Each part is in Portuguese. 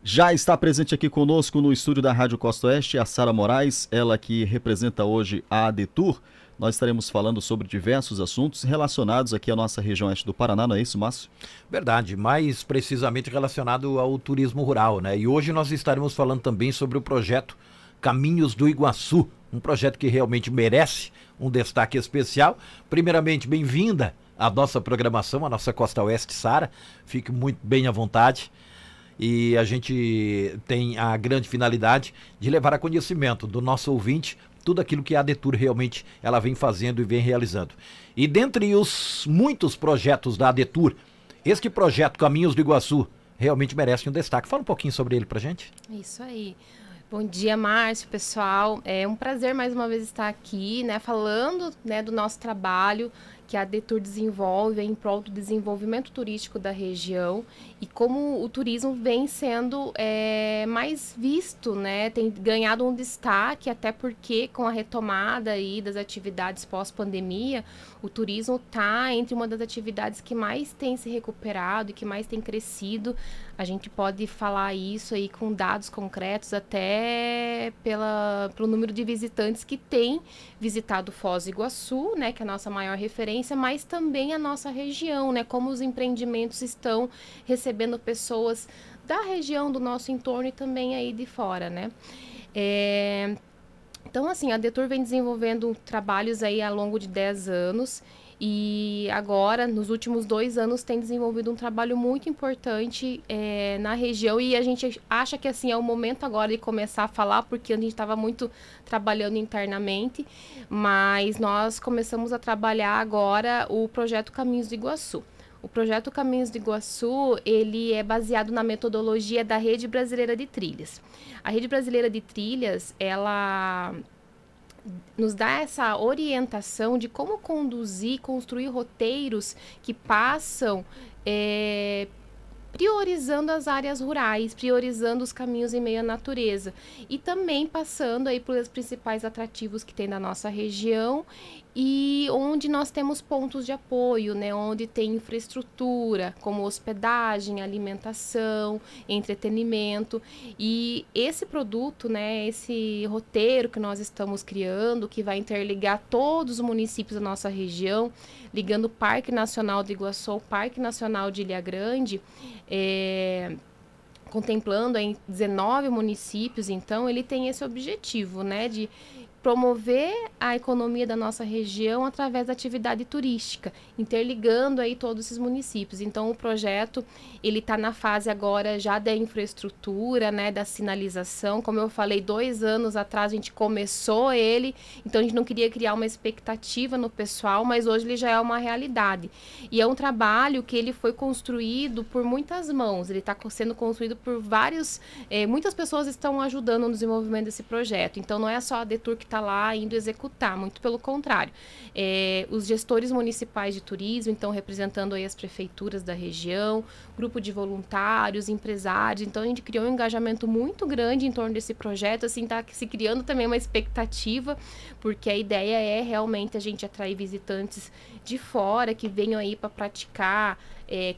Já está presente aqui conosco no estúdio da Rádio Costa Oeste a Sara Moraes, ela que representa hoje a ADETUR. Nós estaremos falando sobre diversos assuntos relacionados aqui à nossa região oeste do Paraná, não é isso, Márcio? Verdade, mais precisamente relacionado ao turismo rural, né? E hoje nós estaremos falando também sobre o projeto Caminhos do Iguaçu, um projeto que realmente merece um destaque especial. Primeiramente, bem-vinda à nossa programação, à nossa Costa Oeste, Sara. Fique muito bem à vontade. E a gente tem a grande finalidade de levar a conhecimento do nosso ouvinte tudo aquilo que a ADETUR realmente ela vem fazendo e vem realizando. E dentre os muitos projetos da ADETUR, este projeto Caminhos do Iguaçu realmente merece um destaque. Fala um pouquinho sobre ele pra gente. Isso aí. Bom dia, Márcio, pessoal. É um prazer mais uma vez estar aqui, né, falando, né, do nosso trabalho que a ADETUR desenvolve em prol do desenvolvimento turístico da região e como o turismo vem sendo mais visto, né, tem ganhado um destaque, até porque com a retomada aí das atividades pós-pandemia, o turismo está entre uma das atividades que mais tem se recuperado e que mais tem crescido. A gente pode falar isso aí com dados concretos até pelo número de visitantes que tem visitado Foz do Iguaçu, né, que é a nossa maior referência, mas também a nossa região, né, como os empreendimentos estão recebendo pessoas da região, do nosso entorno e também aí de fora, né. Então, assim, a ADETUR vem desenvolvendo trabalhos aí ao longo de 10 anos e agora, nos últimos 2 anos, tem desenvolvido um trabalho muito importante na região e a gente acha que, assim, é o momento agora de começar a falar, porque a gente estava muito trabalhando internamente, mas nós começamos a trabalhar agora o projeto Caminhos do Iguaçu. O projeto Caminhos do Iguaçu, ele é baseado na metodologia da Rede Brasileira de Trilhas. A Rede Brasileira de Trilhas, ela nos dá essa orientação de como conduzir, construir roteiros que passam priorizando as áreas rurais, priorizando os caminhos em meio à natureza e também passando aí pelos principais atrativos que tem na nossa região e onde nós temos pontos de apoio, né, onde tem infraestrutura, como hospedagem, alimentação, entretenimento. E esse produto, né, esse roteiro que nós estamos criando, que vai interligar todos os municípios da nossa região, ligando o Parque Nacional do Iguaçu ao Parque Nacional de Ilha Grande, contemplando em 19 municípios, então ele tem esse objetivo, né, de promover a economia da nossa região através da atividade turística, interligando aí todos esses municípios. Então, o projeto, ele está na fase agora já da infraestrutura, né, da sinalização. Como eu falei, 2 anos atrás a gente começou ele, então a gente não queria criar uma expectativa no pessoal, mas hoje ele já é uma realidade. E é um trabalho que ele foi construído por muitas mãos, ele está sendo construído por muitas pessoas estão ajudando no desenvolvimento desse projeto. Então, não é só a ADETUR que está lá indo executar, muito pelo contrário. Os gestores municipais de turismo, então representando aí as prefeituras da região, grupo de voluntários, empresários, então a gente criou um engajamento muito grande em torno desse projeto, assim, está se criando também uma expectativa, porque a ideia é realmente a gente atrair visitantes de fora que venham aí para praticar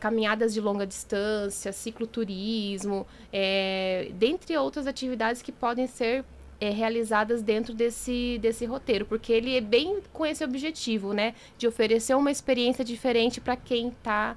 caminhadas de longa distância, cicloturismo, dentre outras atividades que podem ser realizadas dentro desse roteiro, porque ele é bem com esse objetivo, né, de oferecer uma experiência diferente para quem está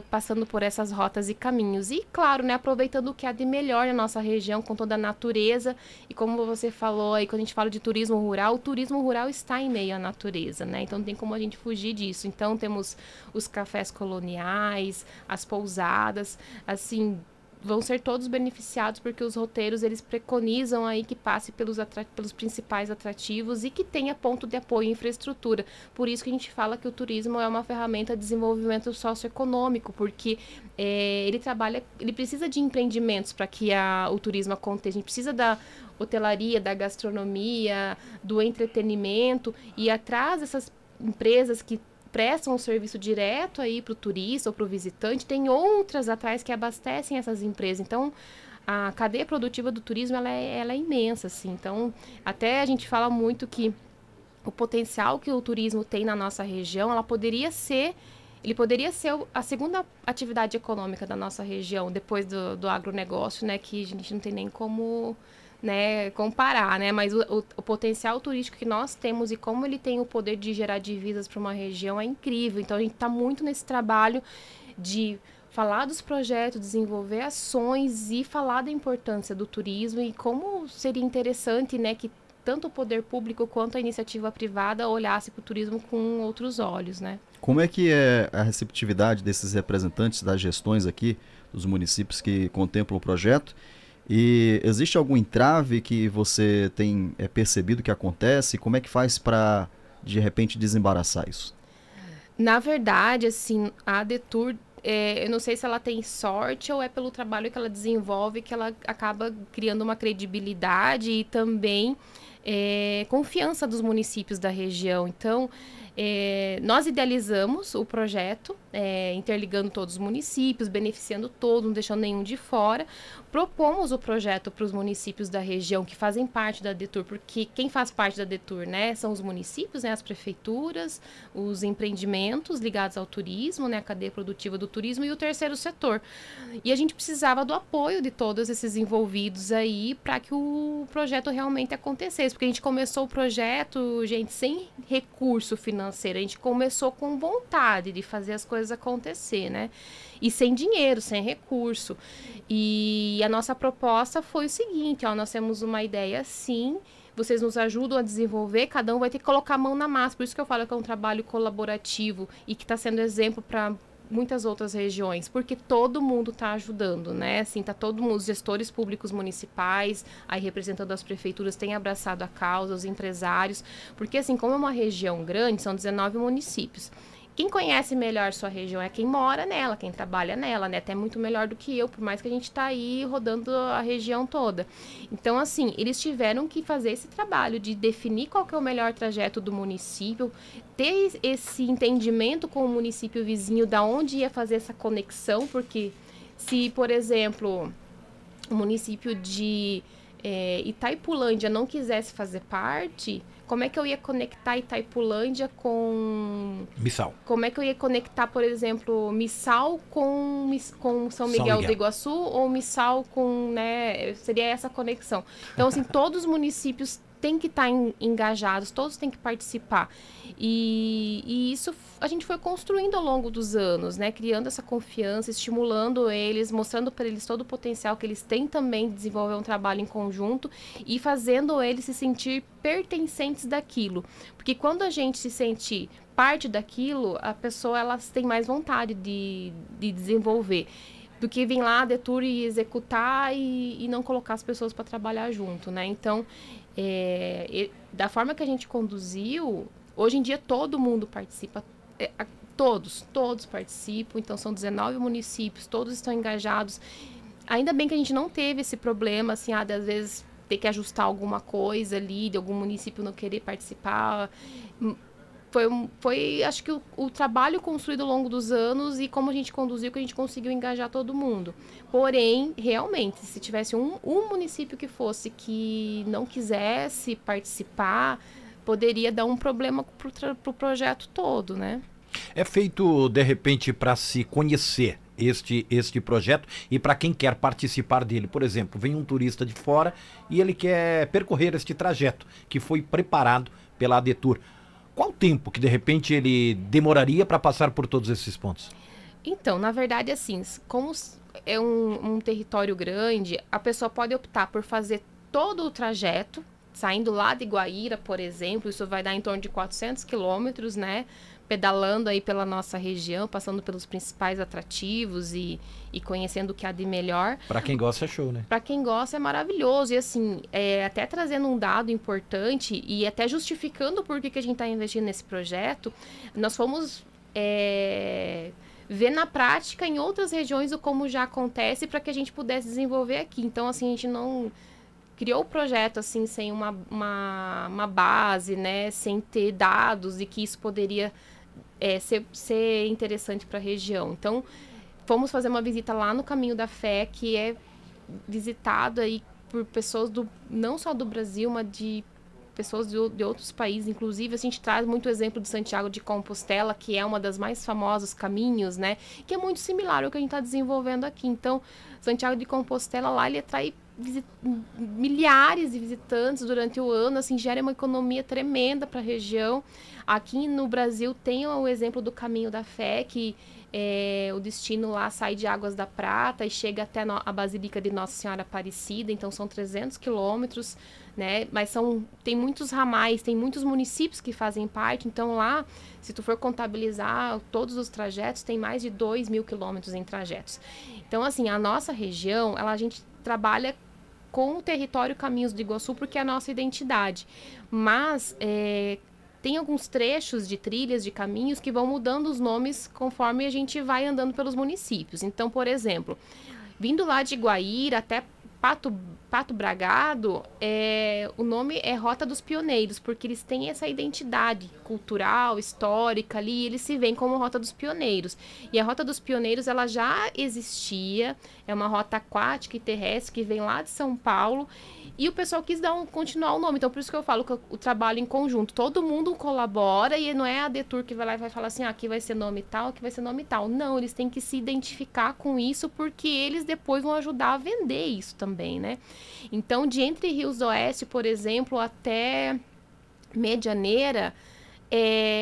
passando por essas rotas e caminhos. E, claro, né, aproveitando o que há de melhor na nossa região, com toda a natureza. E como você falou aí, quando a gente fala de turismo rural, o turismo rural está em meio à natureza, né? Então, não tem como a gente fugir disso. Então, temos os cafés coloniais, as pousadas, assim, vão ser todos beneficiados porque os roteiros eles preconizam aí que passe pelos principais atrativos e que tenha ponto de apoio e infraestrutura. Por isso que a gente fala que o turismo é uma ferramenta de desenvolvimento socioeconômico, porque ele precisa de empreendimentos para que o turismo aconteça. A gente precisa da hotelaria, da gastronomia, do entretenimento e atrás dessas empresas que prestam um serviço direto aí para o turista ou para o visitante, tem outras atrás que abastecem essas empresas. Então, a cadeia produtiva do turismo ela é imensa, assim. Então, até a gente fala muito que o potencial que o turismo tem na nossa região, ela poderia ser ele poderia ser a segunda atividade econômica da nossa região, depois do agronegócio, né, que a gente não tem nem como, né, comparar, né, mas o potencial turístico que nós temos e como ele tem o poder de gerar divisas para uma região é incrível. Então a gente está muito nesse trabalho de falar dos projetos, desenvolver ações e falar da importância do turismo e como seria interessante, né, que tanto o poder público quanto a iniciativa privada olhasse para o turismo com outros olhos, né? Como é que é a receptividade desses representantes das gestões aqui, dos municípios que contemplam o projeto? E existe algum entrave que você tem percebido que acontece? Como é que faz para, de repente, desembaraçar isso? Na verdade, assim, a ADETUR, eu não sei se ela tem sorte ou é pelo trabalho que ela desenvolve que ela acaba criando uma credibilidade e também confiança dos municípios da região. Então, nós idealizamos o projeto, interligando todos os municípios, beneficiando todos, não deixando nenhum de fora. Propomos o projeto para os municípios da região que fazem parte da ADETUR, porque quem faz parte da ADETUR, né, são os municípios, né, as prefeituras, os empreendimentos ligados ao turismo, né, a cadeia produtiva do turismo e o terceiro setor. E a gente precisava do apoio de todos esses envolvidos aí para que o projeto realmente acontecesse, porque a gente começou o projeto, gente, sem recurso financeiro, a gente começou com vontade de fazer as coisas acontecer, né? E sem dinheiro, sem recurso. E a nossa proposta foi o seguinte, ó, nós temos uma ideia assim, vocês nos ajudam a desenvolver, cada um vai ter que colocar a mão na massa, por isso que eu falo que é um trabalho colaborativo e que está sendo exemplo para muitas outras regiões, porque todo mundo está ajudando, né? Assim, tá todo mundo, os gestores públicos municipais, aí representando as prefeituras, têm abraçado a causa, os empresários, porque assim, como é uma região grande, são 19 municípios. Quem conhece melhor sua região é quem mora nela, quem trabalha nela, né? Até muito melhor do que eu, por mais que a gente está aí rodando a região toda. Então, assim, eles tiveram que fazer esse trabalho de definir qual que é o melhor trajeto do município, ter esse entendimento com o município vizinho da onde ia fazer essa conexão, porque se, por exemplo, o município de Itaipulândia não quisesse fazer parte, como é que eu ia conectar Itaipulândia com Missal? Como é que eu ia conectar, por exemplo, Missal com São Miguel do Iguaçu ou Missal com, né, seria essa conexão. Então, assim, todos os municípios têm que estar engajados, todos têm que participar. E isso a gente foi construindo ao longo dos anos, né? Criando essa confiança, estimulando eles, mostrando para eles todo o potencial que eles têm também de desenvolver um trabalho em conjunto e fazendo eles se sentir pertencentes daquilo. Porque quando a gente se sente parte daquilo, a pessoa elas tem mais vontade de desenvolver do que vir lá, ADETUR e executar e não colocar as pessoas para trabalhar junto, né? Então, da forma que a gente conduziu, hoje em dia todo mundo participa, todos participam, então são 19 municípios, todos estão engajados. Ainda bem que a gente não teve esse problema, assim, de às vezes ter que ajustar alguma coisa ali, de algum município não querer participar. Foi acho que o trabalho construído ao longo dos anos e como a gente conduziu, que a gente conseguiu engajar todo mundo. Porém, realmente, se tivesse um município que não quisesse participar, poderia dar um problema pro projeto todo, né? É feito, de repente, para se conhecer este projeto e para quem quer participar dele. Por exemplo, vem um turista de fora e ele quer percorrer este trajeto que foi preparado pela ADETUR. Qual o tempo que, de repente, ele demoraria para passar por todos esses pontos? Então, na verdade, assim, como é um território grande, a pessoa pode optar por fazer todo o trajeto, saindo lá de Guaíra, por exemplo, isso vai dar em torno de 400 quilômetros, né? Pedalando aí pela nossa região, passando pelos principais atrativos e conhecendo o que há de melhor. Para quem gosta é show, né? Para quem gosta é maravilhoso. E assim, até trazendo um dado importante e até justificando por que a gente está investindo nesse projeto, nós fomos ver na prática em outras regiões o como já acontece para que a gente pudesse desenvolver aqui. Então, assim, a gente não criou o projeto assim sem uma base, né, sem ter dados e que isso poderia ser interessante para a região. Então, fomos fazer uma visita lá no Caminho da Fé, que é visitado aí por pessoas não só do Brasil, mas de pessoas de outros países, inclusive a gente traz muito exemplo de Santiago de Compostela, que é uma das mais famosas caminhos, né? Que é muito similar ao que a gente está desenvolvendo aqui. Então, Santiago de Compostela lá, ele atrai milhares de visitantes durante o ano, assim, gera uma economia tremenda para a região. Aqui no Brasil tem o exemplo do Caminho da Fé, que o destino lá sai de Águas da Prata e chega até a Basílica de Nossa Senhora Aparecida, então são 300 quilômetros, né? Mas tem muitos ramais, tem muitos municípios que fazem parte, então lá, se tu for contabilizar todos os trajetos, tem mais de 2.000 quilômetros em trajetos. Então, assim, a nossa região, a gente trabalha com o território Caminhos do Iguaçu porque é a nossa identidade, mas tem alguns trechos de trilhas, de caminhos que vão mudando os nomes conforme a gente vai andando pelos municípios. Então, por exemplo, vindo lá de Guaíra até Pato Bragado, o nome é Rota dos Pioneiros, porque eles têm essa identidade cultural, histórica ali, eles se veem como Rota dos Pioneiros. E a Rota dos Pioneiros, ela já existia, é uma rota aquática e terrestre que vem lá de São Paulo, e o pessoal quis continuar o nome. Então, por isso que eu falo que o trabalho em conjunto, todo mundo colabora e não é a Detour que vai lá e vai falar assim, aqui vai ser nome tal, aqui vai ser nome tal. Não, eles têm que se identificar com isso porque eles depois vão ajudar a vender isso também, né? Então, de Entre Rios do Oeste, por exemplo, até Medianeira,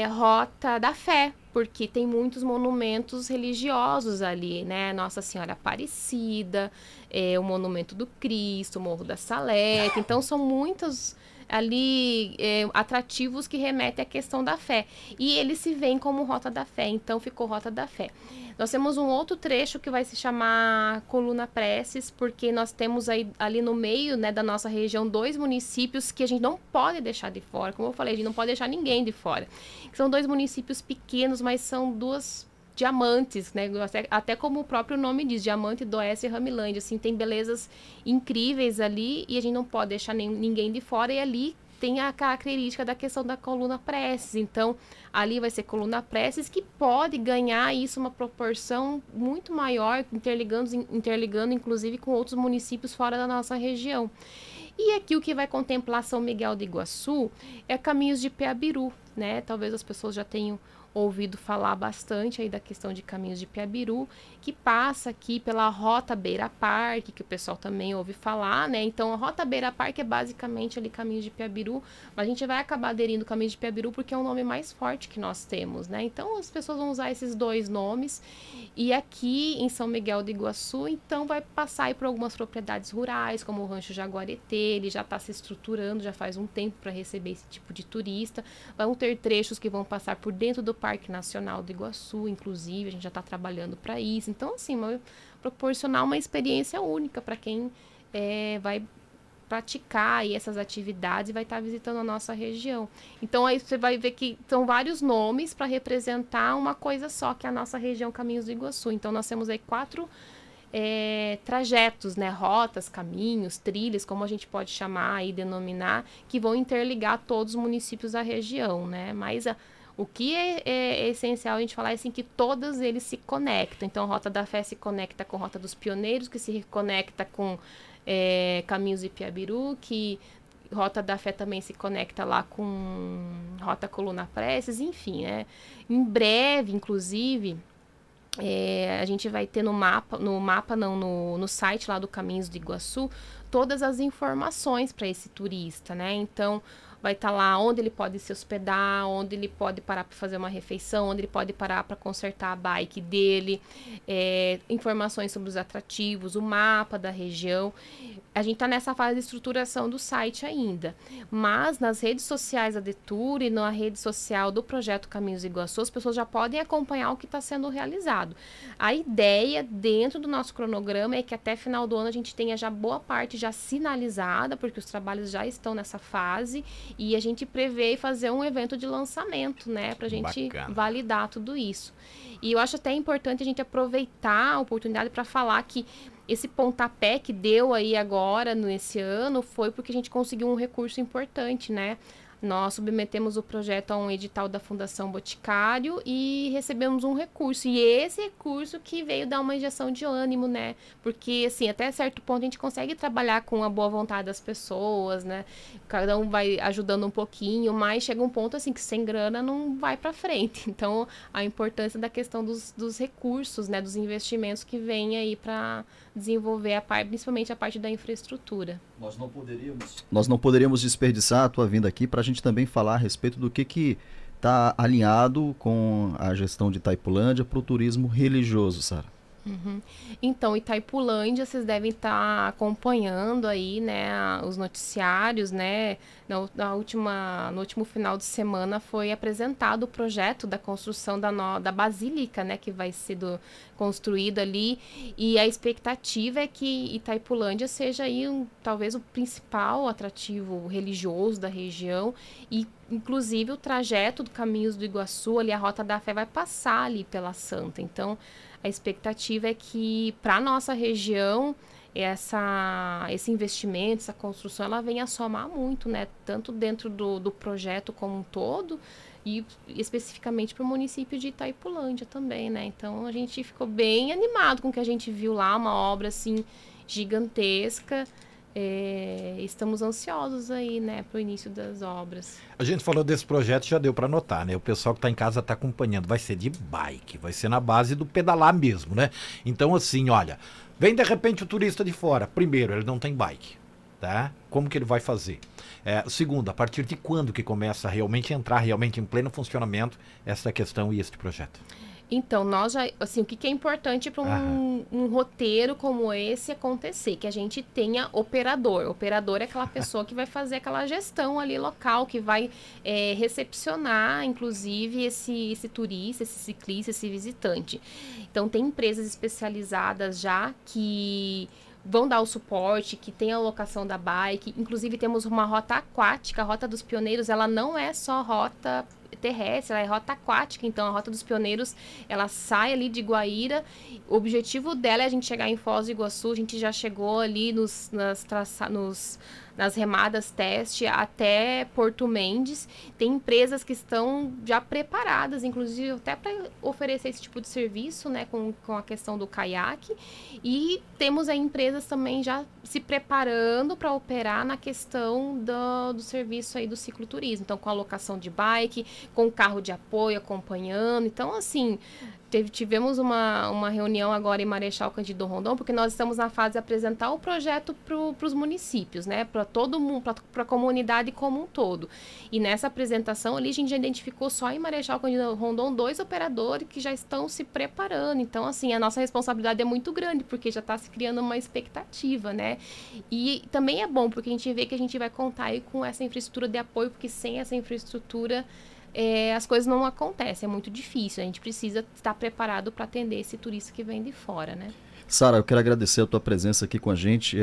Rota da Fé, porque tem muitos monumentos religiosos ali, né? Nossa Senhora Aparecida, o Monumento do Cristo, o Morro da Salete. Então, são muitos ali atrativos que remetem à questão da fé. E eles se veem como Rota da Fé, então ficou Rota da Fé. Nós temos um outro trecho que vai se chamar Coluna Preces, porque nós temos aí, ali no meio, né, da nossa região 2 municípios que a gente não pode deixar de fora. Como eu falei, a gente não pode deixar ninguém de fora. São 2 municípios pequenos, mas são 2 diamantes, né? Até como o próprio nome diz, Diamante do Oeste e Ramilândia. Assim, tem belezas incríveis ali e a gente não pode deixar ninguém de fora. E ali tem a característica da questão da coluna preces. Então, ali vai ser coluna preces que pode ganhar isso uma proporção muito maior, interligando inclusive com outros municípios fora da nossa região. E aqui o que vai contemplar São Miguel do Iguaçu é Caminhos de Piabiru, né? Talvez as pessoas já tenham ouvido falar bastante aí da questão de Caminhos de Piabiru, que passa aqui pela Rota Beira Parque, que o pessoal também ouve falar, né? Então, a Rota Beira Parque é basicamente ali Caminhos de Piabiru, mas a gente vai acabar aderindo Caminhos de Piabiru porque é o nome mais forte que nós temos, né? Então, as pessoas vão usar esses 2 nomes, e aqui em São Miguel do Iguaçu, então, vai passar aí por algumas propriedades rurais, como o Rancho Jaguareté, ele já está se estruturando, já faz um tempo para receber esse tipo de turista. Vão ter trechos que vão passar por dentro do Parque Nacional do Iguaçu, inclusive, a gente já está trabalhando para isso. Então, assim, proporcionar uma experiência única para quem vai praticar aí essas atividades e vai estar visitando a nossa região. Então, aí você vai ver que são vários nomes para representar uma coisa só, que é a nossa região Caminhos do Iguaçu. Então, nós temos aí 4 trajetos, né, rotas, caminhos, trilhas, como a gente pode chamar e denominar, que vão interligar todos os municípios da região, né? Mas o que é essencial a gente falar é assim, que todos eles se conectam. Então, a Rota da Fé se conecta com a Rota dos Pioneiros, que se conecta com Caminhos de Piabiru, que Rota da Fé também se conecta lá com Rota Coluna Preces, enfim, né? Em breve, inclusive, a gente vai ter no site lá do Caminhos do Iguaçu, todas as informações para esse turista, né? Então, vai estar lá onde ele pode se hospedar, onde ele pode parar para fazer uma refeição, onde ele pode parar para consertar a bike dele, informações sobre os atrativos, o mapa da região. A gente está nessa fase de estruturação do site ainda, mas nas redes sociais da Detour e na rede social do Projeto Caminhos do Iguaçu, as pessoas já podem acompanhar o que está sendo realizado. A ideia dentro do nosso cronograma é que até final do ano a gente tenha já boa parte já sinalizada, porque os trabalhos já estão nessa fase, e a gente prevê fazer um evento de lançamento, né, para a gente validar tudo isso. E eu acho até importante a gente aproveitar a oportunidade para falar que esse pontapé que deu aí agora, nesse ano, foi porque a gente conseguiu um recurso importante, né? nós submetemos o projeto a um edital da Fundação Boticário e recebemos um recurso. E esse recurso que veio dar uma injeção de ânimo, né? Porque, assim, até certo ponto a gente consegue trabalhar com a boa vontade das pessoas, né? Cada um vai ajudando um pouquinho, mas chega um ponto, assim, que sem grana não vai para frente. Então, a importância da questão dos recursos, né? Dos investimentos que vem aí para desenvolver a parte, principalmente a parte da infraestrutura. Nós não poderíamos desperdiçar a tua vinda aqui para a gente também falar a respeito do que está alinhado com a gestão de Itaipulândia para o turismo religioso, Sara. Uhum. Então, Itaipulândia, vocês devem estar acompanhando aí, né, os noticiários, né, no último final de semana foi apresentado o projeto da construção da Basílica, né, que vai ser construída ali, e a expectativa é que Itaipulândia seja aí talvez o principal atrativo religioso da região, e inclusive o trajeto do Caminhos do Iguaçu, ali a Rota da Fé vai passar ali pela Santa. Então, a expectativa é que para a nossa região esse investimento, essa construção, ela venha a somar muito, né? Tanto dentro do projeto como um todo e especificamente para o município de Itaipulândia também, né? Então a gente ficou bem animado com o que a gente viu lá, uma obra assim gigantesca. Estamos ansiosos aí, né, para o início das obras. A gente falou desse projeto, já deu para notar, né? O pessoal que está em casa está acompanhando. Vai ser de bike, vai ser na base do pedalar mesmo, né? Então, assim, olha, vem de repente o turista de fora. Primeiro, ele não tem bike, tá? Como que ele vai fazer? Segundo, a partir de quando que começa a realmente entrar realmente em pleno funcionamento essa questão e este projeto? Então, nós já, assim, o que é importante para um roteiro como esse acontecer? Que a gente tenha operador. Operador é aquela pessoa que vai fazer aquela gestão ali local, que vai recepcionar, inclusive, esse turista, esse ciclista, esse visitante. Então, tem empresas especializadas já que vão dar o suporte, que tem a locação da bike. Inclusive, temos uma rota aquática. A Rota dos Pioneiros, ela não é só rota terrestre, ela é rota aquática. Então a Rota dos Pioneiros, ela sai ali de Guaíra. O objetivo dela é a gente chegar em Foz do Iguaçu. A gente já chegou ali nas remadas teste até Porto Mendes. Tem empresas que estão já preparadas, inclusive até para oferecer esse tipo de serviço, né, com a questão do caiaque. E temos aí empresas também já se preparando para operar na questão do serviço aí do cicloturismo. Então, com a locação de bike, com carro de apoio acompanhando. Então, assim, tivemos uma reunião agora em Marechal Cândido Rondon, porque nós estamos na fase de apresentar o projeto para os municípios, né? Para todo mundo, para a comunidade como um todo. E nessa apresentação ali, a gente já identificou só em Marechal Cândido Rondon 2 operadores que já estão se preparando. Então, assim, a nossa responsabilidade é muito grande, porque já está se criando uma expectativa, né? E também é bom, porque a gente vê que a gente vai contar aí com essa infraestrutura de apoio, porque sem essa infraestrutura as coisas não acontecem, é muito difícil. A gente precisa estar preparado para atender esse turista que vem de fora, né? Sara, eu quero agradecer a tua presença aqui com a gente.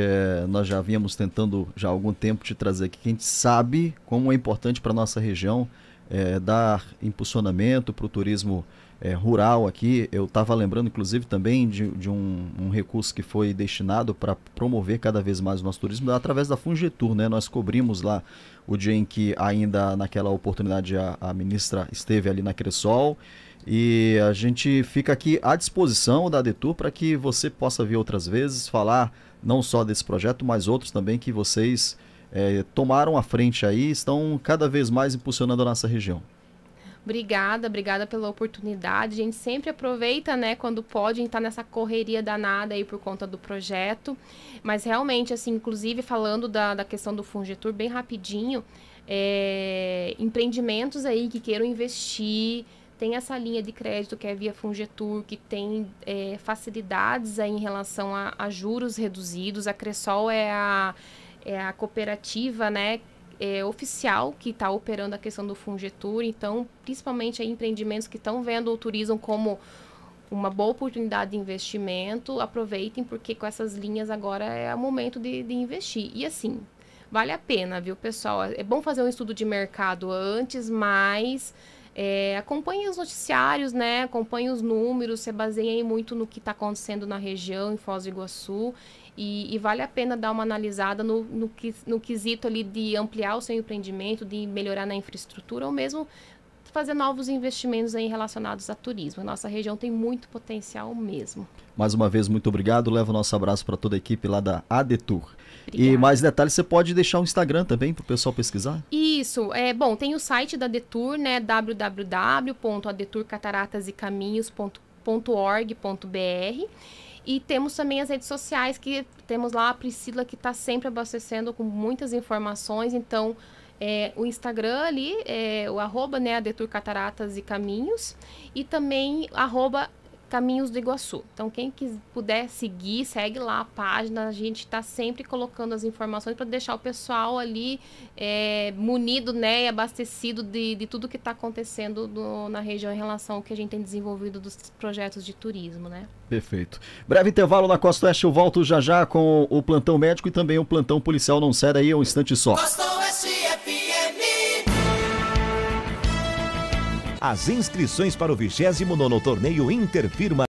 Nós já vínhamos tentando já há algum tempo te trazer aqui, que a gente sabe como é importante para a nossa região dar impulsionamento para o turismo rural aqui. Eu estava lembrando, inclusive, também de um recurso que foi destinado para promover cada vez mais o nosso turismo através da Fungetur, né? Nós cobrimos lá o dia em que ainda naquela oportunidade a ministra esteve ali na Cressol, e a gente fica aqui à disposição da ADETUR para que você possa vir outras vezes falar não só desse projeto, mas outros também que vocês tomaram à frente aí, estão cada vez mais impulsionando a nossa região. Obrigada pela oportunidade. A gente sempre aproveita, né, quando pode, a gente tá nessa correria danada aí por conta do projeto. Mas realmente, assim, inclusive falando da questão do Fungetur, bem rapidinho, empreendimentos aí que queiram investir, tem essa linha de crédito que é via Fungetur, que tem facilidades aí em relação a juros reduzidos. A Cressol é a cooperativa, né, oficial que está operando a questão do Fungetur. Então, principalmente aí, empreendimentos que estão vendo o turismo como uma boa oportunidade de investimento, aproveitem, porque com essas linhas agora é o momento de investir. E assim, vale a pena, viu, pessoal? É bom fazer um estudo de mercado antes, mas acompanhe os noticiários, né? Acompanhe os números, se baseiem muito no que está acontecendo na região, em Foz do Iguaçu. e vale a pena dar uma analisada no quesito ali de ampliar o seu empreendimento, de melhorar na infraestrutura ou mesmo fazer novos investimentos aí relacionados a turismo. A nossa região tem muito potencial mesmo. Mais uma vez, muito obrigado. Leva o nosso abraço para toda a equipe lá da ADETUR. Obrigada. E mais detalhes, você pode deixar o Instagram também para o pessoal pesquisar? Isso. Bom, tem o site da ADETUR, né? www.adeturcataratasecaminh.org.br. E temos também as redes sociais, que temos lá a Priscila, que está sempre abastecendo com muitas informações. Então, o Instagram ali, o arroba, né, ADETUR Cataratas e Caminhos, e também arroba Caminhos do Iguaçu. Então, quem puder seguir, segue lá a página. A gente está sempre colocando as informações para deixar o pessoal ali munido, né, e abastecido de tudo que está acontecendo na região em relação ao que a gente tem desenvolvido dos projetos de turismo, né? Perfeito. Breve intervalo na Costa Oeste, eu volto já já com o plantão médico e também o plantão policial. Não sai daí, um instante só. Costa Oeste FM. As inscrições para o 29º Torneio Interfirma